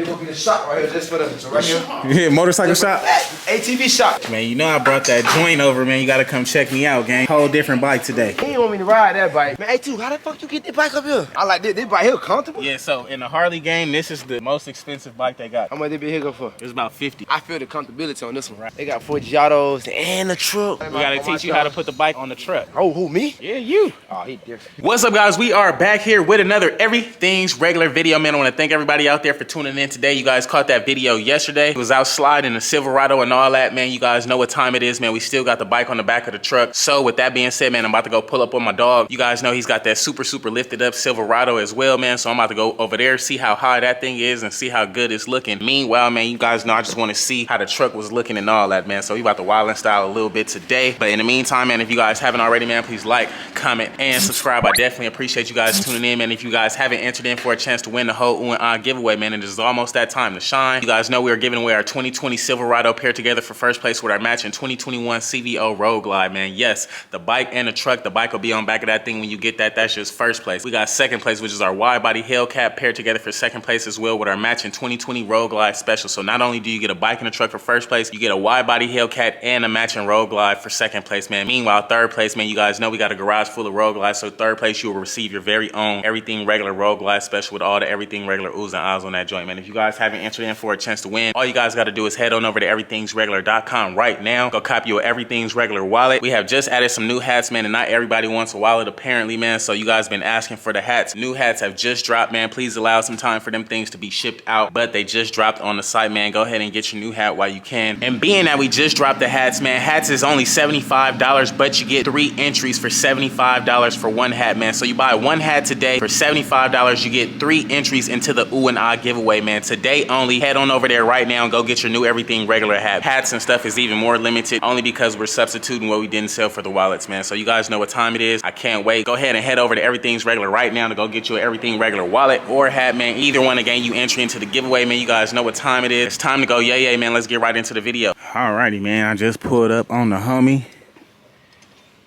It's gonna be the shop right here, just for them. So right here. Yeah, motorcycle shop. ATV shop. Man, you know I brought that joint over, man. You gotta come check me out, gang. Whole different bike today. He didn't want me to ride that bike. Man, A2, how the fuck you get this bike up here? I like this bike here comfortable. Yeah, so in the Harley game, this is the most expensive bike they got. How much they be here go for? It's about 50. I feel the comfortability on this one, right? They got 4 Giottos and the truck. We gotta teach you how to put the bike on the truck. Oh, who, me? Yeah, you. Oh, he different. What's up, guys? We are back here with another Everything's Regular video, man. I want to thank everybody out there for tuning in today. You guys caught that video yesterday. It was out sliding the Silverado and all that, man. You guys know what time it is, man. We still got the bike on the back of the truck. So with that being said, man, I'm about to go pull up on my dog. You guys know he's got that super lifted up Silverado as well, man. So I'm about to go over there, see how high that thing is and see how good it's looking. Meanwhile, man, you guys know I just want to see how the truck was looking and all that, man. So we about to wild and style a little bit today. But in the meantime, man, if you guys haven't already, man, please like, comment, and subscribe. I definitely appreciate you guys tuning in, man. If you guys haven't entered in for a chance to win the whole giveaway, man, it is almost that time to shine. You guys know we are giving away our 2020 Silverado paired together for first place with our matching 2021 CVO Road Glide, man. Yes, the bike and the truck. The bike will be on back of that thing when you get that. That's just first place. We got second place, which is our wide body Hellcat paired together for second place as well with our matching 2020 Road Glide special. So not only do you get a bike and a truck for first place, you get a wide body Hellcat and a matching Road Glide for second place, man. Meanwhile, third place, man, you guys know we got a garage full of Road Glides. So third place, you will receive your very own Everything Regular Road Glide special with all the Everything Regular oohs and ahs on that joint, man. If you guys haven't entered in for a chance to win, all you guys got to do is head on over to everythingsregular.com right now. Go copy your Everything's Regular wallet. We have just added some new hats, man, and not everybody wants a wallet apparently, man. So you guys been asking for the hats. New hats have just dropped, man. Please allow some time for them things to be shipped out, but they just dropped on the site, man. Go ahead and get your new hat while you can. And being that we just dropped the hats, man, hats is only $75, but you get 3 entries for $75 for one hat, man. So you buy one hat today for $75, you get 3 entries into the ooh and ah giveaway, man. Today only. Head on over there right now and go get your new Everything Regular hat. Hats and stuff is even more limited only because we're substituting what we didn't sell for the wallets, man. So you guys know what time it is. I can't wait. Go ahead and head over to Everything's Regular right now to go get your Everything Regular wallet or hat, man. Either one to gain you entry into the giveaway, man. You guys know what time it is. It's time to go yay, man. Let's get right into the video. Alrighty, man. I just pulled up on the homie.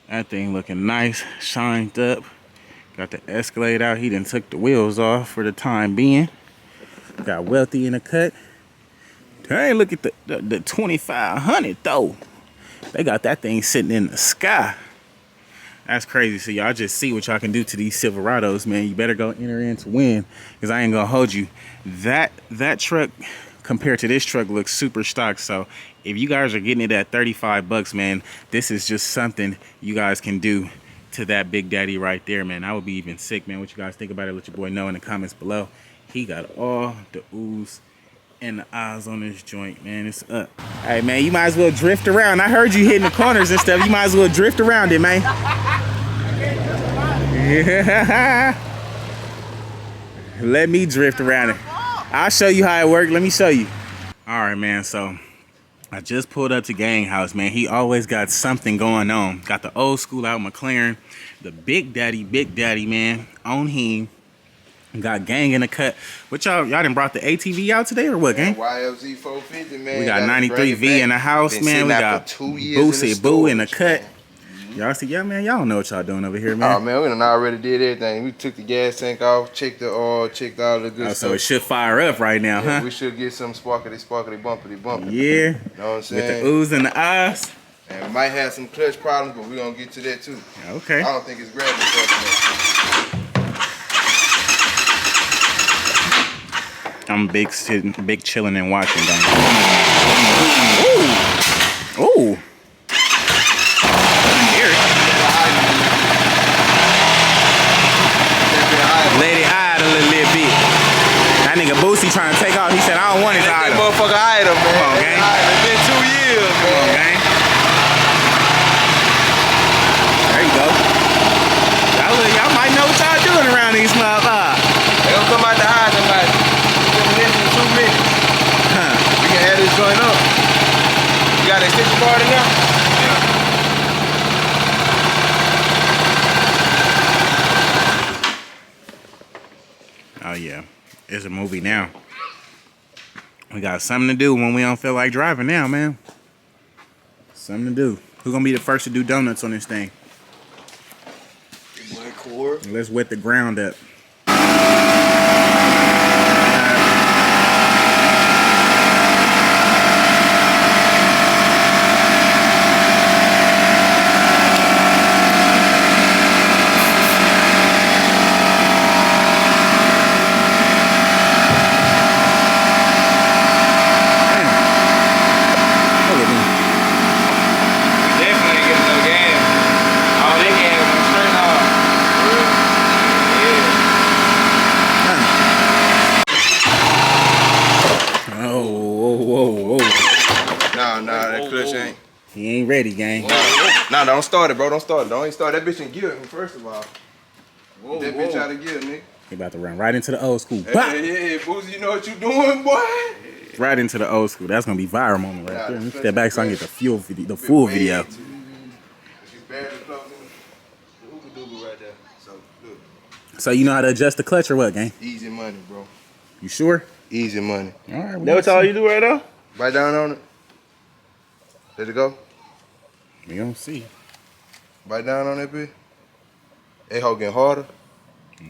That thing looking nice, shined up. Got the Escalade out. He done took the wheels off for the time being. Got Wealthy in the cut. Hey, look at the 2500 though. They got that thing sitting in the sky. That's crazy. So y'all just see what y'all can do to these Silverados, man. You better go enter in to win, because I ain't gonna hold you. That truck compared to this truck looks super stock. So if you guys are getting it at 35 bucks, man, this is just something you guys can do to that Big Daddy right there, man. I would be even sick, man. What you guys think about it? Let your boy know in the comments below. He got all the oohs and the ahs on this joint, man. It's up. Hey, man, you might as well drift around. I heard you hitting the corners and stuff. You might as well drift around it, man. Yeah. Let me drift around it. I'll show you how it works. Let me show you. All right, man. So I just pulled up to Gang House, man. He always got something going on. Got the old school out McLaren, the Big Daddy, man, on him. Got Gang in the cut. What y'all done brought the ATV out today or what, Gang? YFZ 450, man. We got 93V in the house, man. We got Boosie Boo in the cut. Y'all see, yeah, man, y'all don't know what y'all doing over here, man. Oh, man, we done already did everything. We took the gas tank off, checked the oil, checked all the good stuff. So it should fire up right now, yeah, huh? We should get some sparkly, bumpity. Yeah. You know what I'm saying? With the oohs and the ahs. And we might have some clutch problems, but we're going to get to that, too. Okay. I don't think it's gravity. I'm big chilling and watching, dang. Ooh. Ooh. Lady eyed a little bit. That nigga Boosie trying to take off. He said, I don't want his item. That motherfucker item, man. Come on, gang. It's been 2 years, man. Come on, gang. There you go. Y'all might know what y'all doing around these motherfuckers. They gonna come out the highs in like 2 minutes. Huh. We can add this joint up. You got an extension cord in there? Yeah. Oh yeah, it's a movie now. We got something to do when we don't feel like driving now, man. Something to do. Who's gonna be the first to do donuts on this thing? My core. Let's wet the ground up. He ain't ready, gang. Nah, don't start it, bro. Don't start it. Don't even start that bitch in gear, first of all. Whoa, that bitch out of gear, nigga. He about to run right into the old school. Hey, Boozy, you know what you doing, boy? Right into the old school. That's gonna be viral moment right there. Let me step back so I can get the full video. She's barely closing the hookah-doobah right there. So, look. So you know how to adjust the clutch or what, gang? Easy money, bro. You sure? Easy money. All right. That's all you do right now? Bite down on it. Let it go. We gonna see. Bite down on that bitch. That hoe getting harder.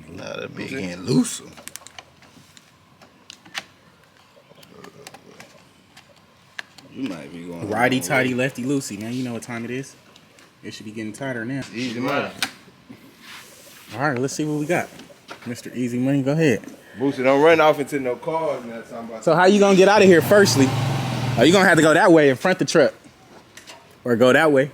Nah, that bitch getting looser. You might be going. Righty tighty, lefty loosey, man. You know what time it is. It should be getting tighter now. Easy money. All right, let's see what we got. Mr. Easy Money, go ahead. Boosie, don't run off into no cars. Now, talking about So how you gonna get out of here firstly? Are you gonna have to go that way in front of the truck? Or go that way?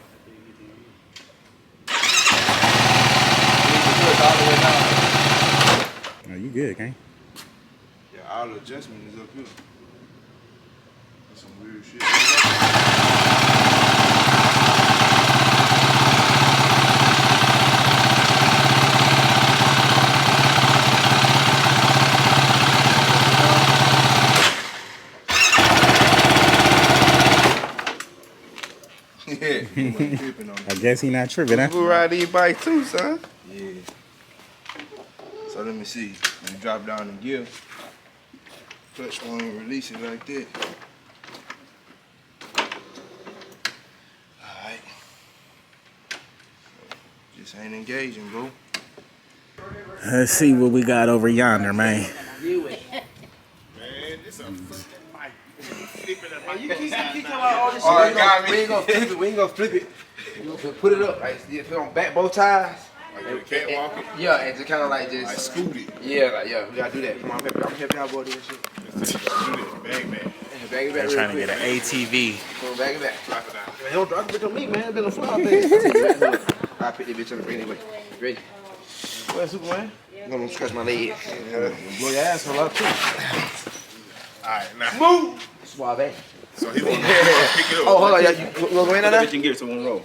Oh, you good, gang? Yeah, all adjustment is up here. That's some weird shit. I guess he not tripping, huh? You ride these bikes too, son. Yeah. So let me see. When you drop down in gear, clutch won't release it like that. Alright. Just ain't engaging, bro. Let's see what we got over yonder, man. Man, this a fucking bike. You keep talking about all this shit. Alright, we ain't gonna flip it. We ain't gonna flip it. You gonna put it up. Like, put on back both ties. Like catwalk it? Yeah, and just kind of like just. Like scoot it. Yeah, like, yeah, we gotta do that. Come on, I'm helping y'all boy do this shit. Just do this. Bag back. Bag it back They're real trying to quick. get an ATV. Come on, bag it back. Drop it down. Man, don't drop the bitch on me, man. It's been a fly thing. I'll pick that bitch up anyway. Ready? Go ahead, Superman. I'm gonna scratch my leg. Blow your ass a lot too. Alright, now. Move! Suave. So he won't pick it up. Oh, hold on. Yeah, you gonna go in there? You can get it to one roll.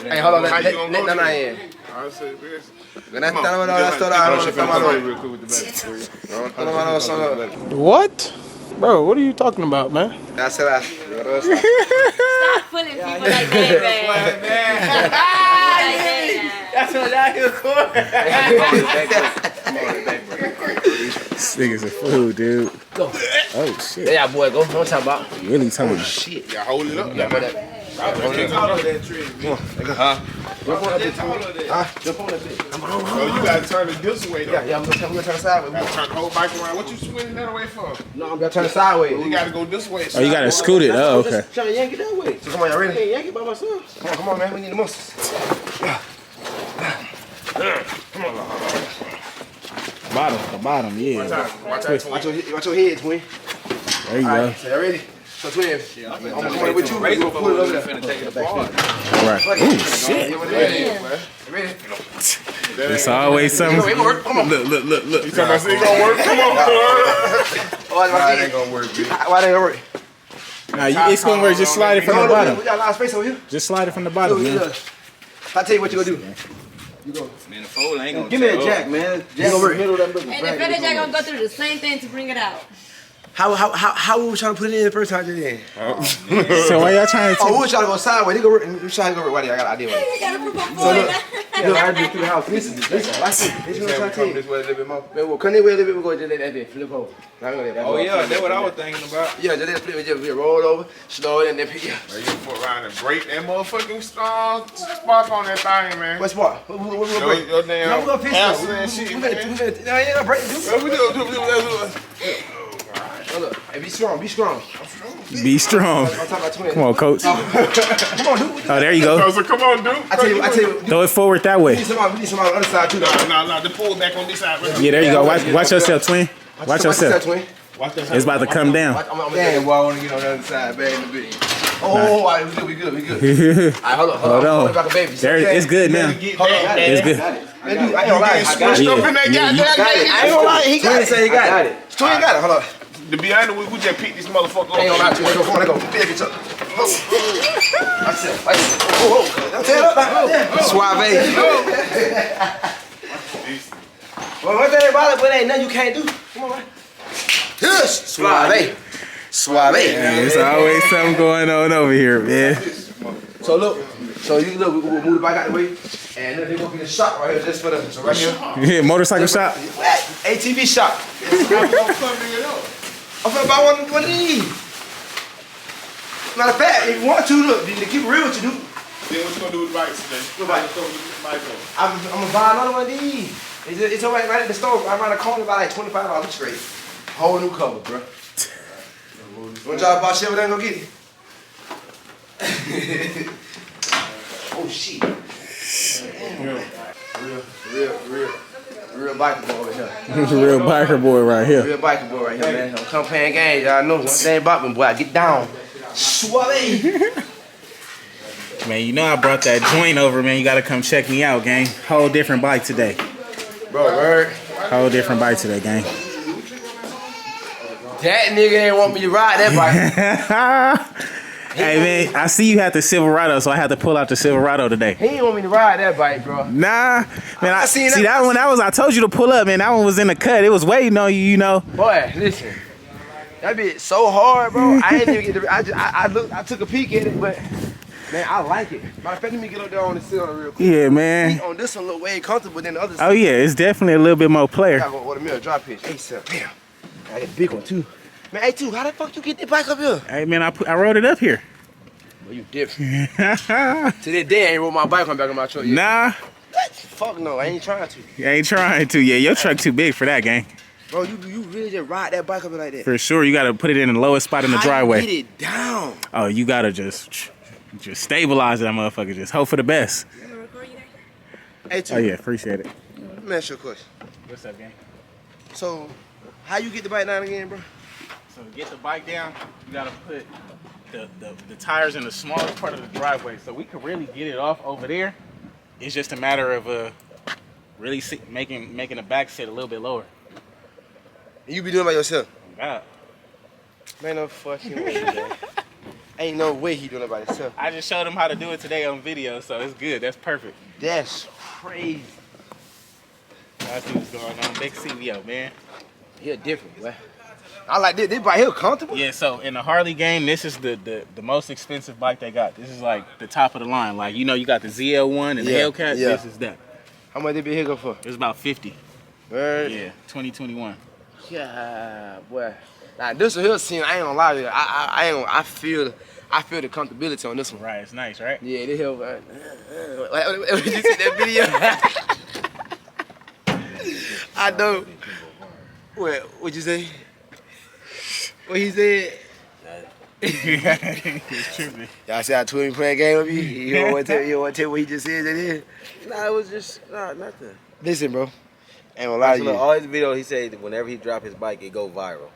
Hey, hold on. How you Let gonna no, go no, to yeah. I say this. When I stand on that store, I don't know Real quick with the back. What? Bro, what are you talking about, man? That's it. Stop pulling people like that, man. That's what y'all here for. This nigga's a fool, dude. Go. Oh, shit. Yeah, boy, go. What I'm talking about? Really talking about Shit. Yeah, hold it up. Yeah, Jump on that tree. Come on. Jump on that bitch. Jump on that bitch. Come on. Oh, you gotta turn it this way though. Yeah, I'm gonna turn sideways. Gotta turn the whole bike around. What you swinging that away for? No, I'm gonna turn sideways. You gotta go this way. Oh, you gotta scoot it. Oh, okay. Just trying to yank it that way. So come on, y'all ready? I can't yank it by myself. Come on, man. We need the muscles. The bottom, yeah. Watch your head, twin. There you All go. right, so y'all ready? So twin, I'm coming with you. We're gonna pull it over there. All right. Ooh, shit. Ready? It's always something. It gonna work. Come on. Look. You talking about it gonna work? Come on. Why That ain't gonna work, bitch. Why they gonna work? Nah, it's gonna work. Just slide it from the bottom. We got a lot of space over here. Just slide it from the bottom, man. I'll tell you what you gonna do. Man, the fold ain't gonna Give me a jack, man. Jack over here. And the feather jack gonna go through the same thing to bring it out. How we were trying to put it in the first time just then? So why y'all trying to Oh, we were trying to go sideways. They go work. We trying to go work. Wait, I got an idea. You gotta prove a So point. look, I do through the house. Listen. Watch this. This is what I'm trying to tell you. This way a little bit more. Man, we'll come this way a little bit. We'll go just let that bit flip over. Oh yeah, that's what I was thinking about. Yeah, just let it flip. Just roll over, slow it, and then pick it up. You put around and break that motherfucking spark on that thing, man. What's what? What we gonna break? Your damn No, we gonna piss answer it. and shit, We man. no, ain't no break. What we do? Look, hey, be strong. Be strong. I'm talking about twins. Come on, coach. Come on, dude. Oh, there you go. So come on, dude. I tell you. Throw it forward that We way. need somebody on the other side too. Though. No, the pull back on this side. Yeah, there you go. Watch yourself, twin. Watch yourself. twin. It's about to come down. Damn, boy, I want to get on the other side, bag in the bit. Oh, all right, we good. All right, hold on. Hold on. Like a baby. There, it's good now. Hold on. It's good. Man, dude, I ain't gonna lie. I got it. Switched up in that Yeah, goddamn I ain't gonna lie. He got it. Twin got it. Hold on. To be honest, we just picked this motherfucker up. Ain't gonna lie to you. Let's go. Come on, let's go. Big bitch up. That's it. Suave. Well, one thing about it, but ain't nothing you can't do. Come on, man. Suave. Suave. Yeah, there's always something going on over here, man. So look, we'll move the bike out the way, and then they go get a shop right here just for the, so right here. Yeah, motorcycle shop. ATV shop. I'm finna buy one of these. Matter of fact, if you want to, look, to keep it real with you, dude. Then what you gonna do with the bikes today? What bike? I'm gonna buy another one of these. It's right at the store. I'm around the corner by like $25 straight. Whole new cover, bro. One job about shit, then go get it. Oh shit. Real biker boy right here. Real biker boy right here. Real biker boy right here, man. Don't come playing games, y'all know. One thing about me, boy, I get down. Suave. Man, you know I brought that joint over, man. You gotta come check me out, gang. Whole different bike today. Bro, word. Whole different bike today, gang. That nigga ain't want me to ride that bike. Hey, man, I see you had the Silverado, so I had to pull out the Silverado today. He ain't want me to ride that bike, bro. Nah, man, I seen see that one. I told you to pull up, man. That one was in the cut. It was waiting on you, you know. Boy, listen. That bitch so hard, bro. I ain't even get the. I took a peek at it, but man, I like it. Matter of fact, let me get up there on the sit on it real quick. Yeah, man. On this one, look way comfortable than the other. Oh yeah, it's definitely a little bit more player. I gotta go order me a drop pitch. Hey, sir. Damn. I get a big one too. Man, hey, too. How the fuck you get that bike up here? Hey, man, I rode it up here. Well, you different. To this day, I ain't rode my bike on back of my truck yet. Nah. What? Fuck no, I ain't trying to. You ain't trying to. Yeah, your truck too big for that, gang. Bro, you really just ride that bike up like that? For sure, you gotta put it in the lowest spot in the driveway. How you get it down? Oh, you gotta just stabilize that motherfucker. Just hope for the best. Hey, too. Oh yeah, appreciate it. Let me ask you a question. What's up, gang? So, how you get the bike down again, bro? So to get the bike down, you gotta put the tires in the smallest part of the driveway. So we could really get it off over there. It's just a matter of really making the back sit a little bit lower. And you be doing it by yourself? God. Man, no fucking way, man. Ain't no way he doing it by himself. I just showed him how to do it today on video, so it's good. That's perfect. That's crazy. That's what's going on. Big CVO, man. He different, boy. I like this bike here comfortable. Yeah, so in the Harley game, this is the most expensive bike they got. This is like the top of the line. Like, you know, you got the ZL1 and the Hellcat. Yeah. This is that. How much they be here go for? It's about 50. Word. Yeah, 2021. Yeah, boy. Now this one here scene, I ain't gonna lie to you. I feel the comfortability on this one. Right, it's nice, right? Yeah, this here. What you see that video? I know. What'd you say? What he said? It's tripping. Y'all see how Twin playing game with me? You don't want to tell what he just said that is? Nah, it was just nothing. Listen, bro. Ain't gonna lie to you. All his videos, he said whenever he drop his bike, it go viral.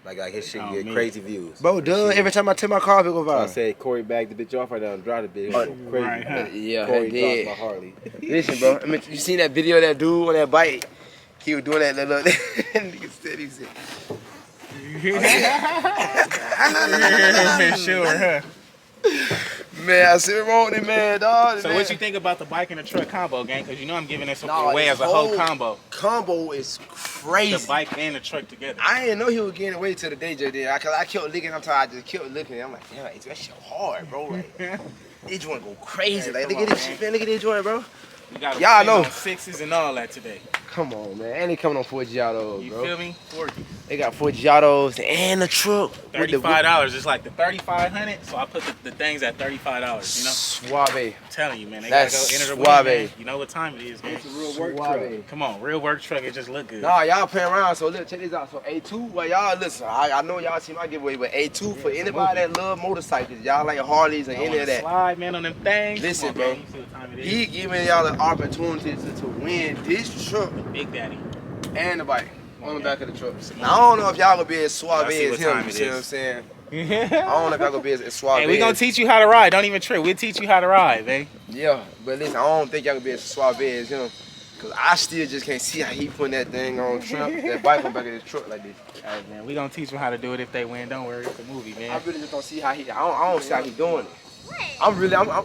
Like his shit get crazy views. Bro, every time I take my car, it go viral. I said Corey bagged the bitch off right now and dropped the bitch. Crazy. Right, huh? Yeah, Corey did. dropped my Harley. Listen, bro. I mean, you seen that video of that dude on that bike? He was doing that little. Nigga said he said. Sure, huh? Man, I said wrong with man, dog. So man. what you think about the bike and the truck combo, gang? Because you know I'm giving this Nah, away this as a whole combo. Combo is crazy. The bike and the truck together. I didn't know he was getting away till the day J did. I kept looking. I just kept looking. I'm like, damn, that shit hard, bro. Like, this joint go crazy. Like, look at this shit, man. Look at this joint, bro. We got y'all know sixes and all that today. Come on, man. And they coming on 4 Giottos, You bro. feel me? 40. They got 4 Giottos and the truck. $35. It's like the 3,500. So I put the things at $35. You know. Suave. I'm telling you, man. They That's gotta go enter the suave. win, man. You know what time it is, man. It's a real work Suave. truck. Come on, real work truck. It just look good. Nah, y'all playing around. So look, check this out. So A2, well, y'all listen. I know y'all see my giveaway, but A2 for anybody that love motorcycles, y'all like Harleys or any of that. Slide, man, on them things. Listen, Come on, bro. man. You see what time it is. He giving y'all an opportunity to win this truck Big Daddy. and the bike on the back of the truck. Now, I don't know if y'all gonna be as suave Y'all see as what him. time You it see what I'm is. saying? I don't know if y'all gonna be as suave. Hey, we gonna teach you how to ride. Don't even trip. We'll teach you how to ride, man. Yeah, but listen, I don't think y'all gonna be as suave as him. Cause I still just can't see how he putting that thing on truck, that bike on back of his truck like this. Hey, man, we gonna teach them how to do it if they win. Don't worry, it's a movie, man. I really just don't see how he. I don't see how he doing it. I'm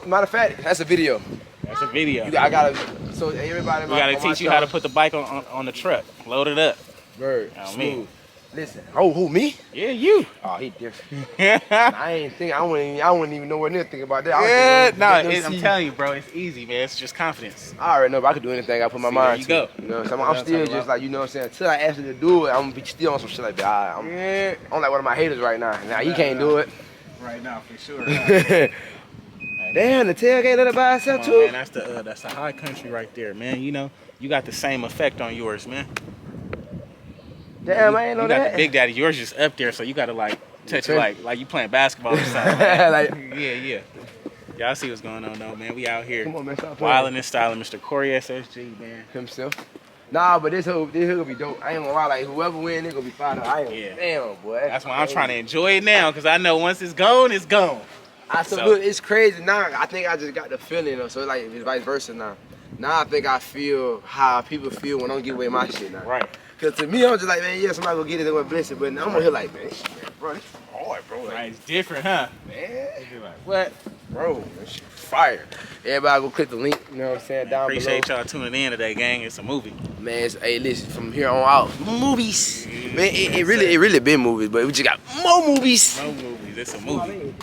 matter of fact, that's a video. That's a video. I gotta. So everybody. We gotta teach you how to put the bike on the truck. Load it up. Bird. Me. Listen. Oh, who me? Yeah, you. Oh, he different. I wouldn't even know what near think about that. I'm telling you, bro, it's easy, man. It's just confidence. I already know if I could do anything I put my mind to. There you go. You know, so I'm still just like, you know what I'm saying? Until I ask you to do it, I'm gonna be still on some shit like that. I'm like one of my haters right now. Now he can't do it. Right now, for sure. Damn, the tailgate let it by itself too. Man, that's the high country right there, man. You know, you got the same effect on yours, man. Damn, I ain't know that. You got the Big Daddy. Yours just up there, so you gotta like touch it like you playing basketball or something. Yeah. Y'all see what's going on though, man. We out here. Come on, man. Stop playing. Wildin' and styling, Mr. Coreyssg, man. Himself. Nah, but this hook gonna be dope. I ain't gonna lie, like whoever win, it gonna be fine. Damn, boy. That's why I'm trying to enjoy it now, cause I know once it's gone, it's gone. Look, it's crazy now. I think I just got the feeling, though. So like it's vice versa now. Now I think I feel how people feel when I don't give away my shit now. Right. Cause to me, I'm just like, man, yeah, somebody go get it, they gonna bless it. But now I'm here like, man, bro, this is hard, bro. Right, it's different, huh? Man, Like, what? bro, that shit fire. Everybody go click the link, you know what I'm saying, down Appreciate below. y'all tuning in today, gang. It's a movie. Man, hey, listen, from here on out, movies. Man, it really been movies, but we just got more movies. No movies. It's a movie.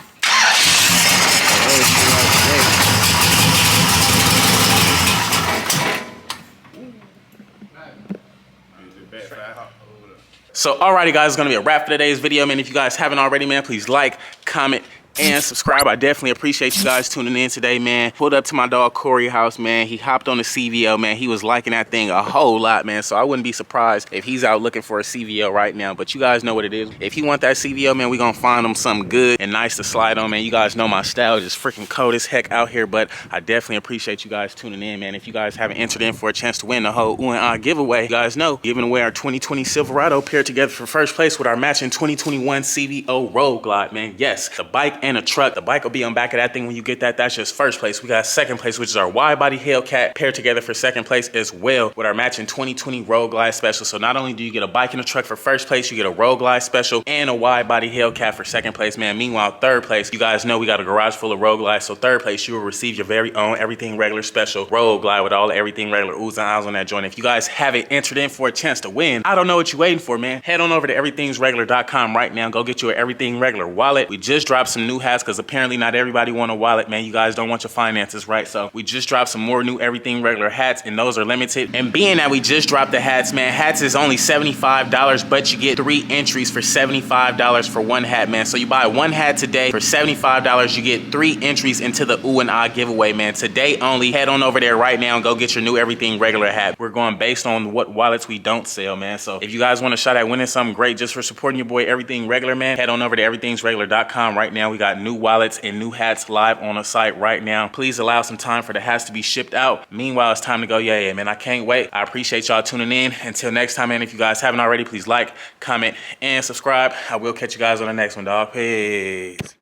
So, alrighty, guys, it's gonna be a wrap for today's video, man. If you guys haven't already, man, please like, comment, and subscribe. I definitely appreciate you guys tuning in today, man. Pulled up to my dog Corey house, man. He hopped on the CVO, man. He was liking that thing a whole lot, man. So I wouldn't be surprised if he's out looking for a CVO right now. But you guys know what it is. If he want that CVO, man, we gonna find him something good and nice to slide on, man. You guys know my style, just freaking cold as heck out here. But I definitely appreciate you guys tuning in, man. If you guys haven't entered in for a chance to win the whole UNI giveaway, you guys know, giving away our 2020 Silverado paired together for first place with our matching 2021 CVO Road Glide, man. Yes, the bike and a truck. The bike will be on back of that thing when you get that. That's just first place. We got second place, which is our wide body Hellcat paired together for second place as well with our matching 2020 Road Glide special. So not only do you get a bike and a truck for first place, you get a Road Glide special and a wide body Hellcat for second place, man. Meanwhile, third place, you guys know we got a garage full of Road Glides. So third place, you will receive your very own everything regular special Road Glide with all the everything regular oohs and ahs on that joint. If you guys haven't entered in for a chance to win, I don't know what you're waiting for, man. Head on over to everythingsregular.com right now. Go get you an Everything Regular wallet. We just dropped some new hats because apparently not everybody want a wallet, man. You guys don't want your finances right, so we just dropped some more new Everything Regular hats, and those are limited. And being that we just dropped the hats, man, hats is only $75, but you get 3 entries for $75 for one hat, man. So you buy one hat today for $75, you get 3 entries into the ooh and ah giveaway, man. Today only. Head on over there right now and go get your new Everything Regular hat. We're going based on what wallets we don't sell, man. So if you guys want a shot at winning something great just for supporting your boy Everything Regular, man, head on over to everythingsregular.com right now. We got new wallets and new hats live on the site right now. Please allow some time for the hats to be shipped out. Meanwhile, it's time to go. Yeah, man, I can't wait. I appreciate y'all tuning in. Until next time, man, if you guys haven't already, please like, comment, and subscribe. I will catch you guys on the next one, dog. Peace.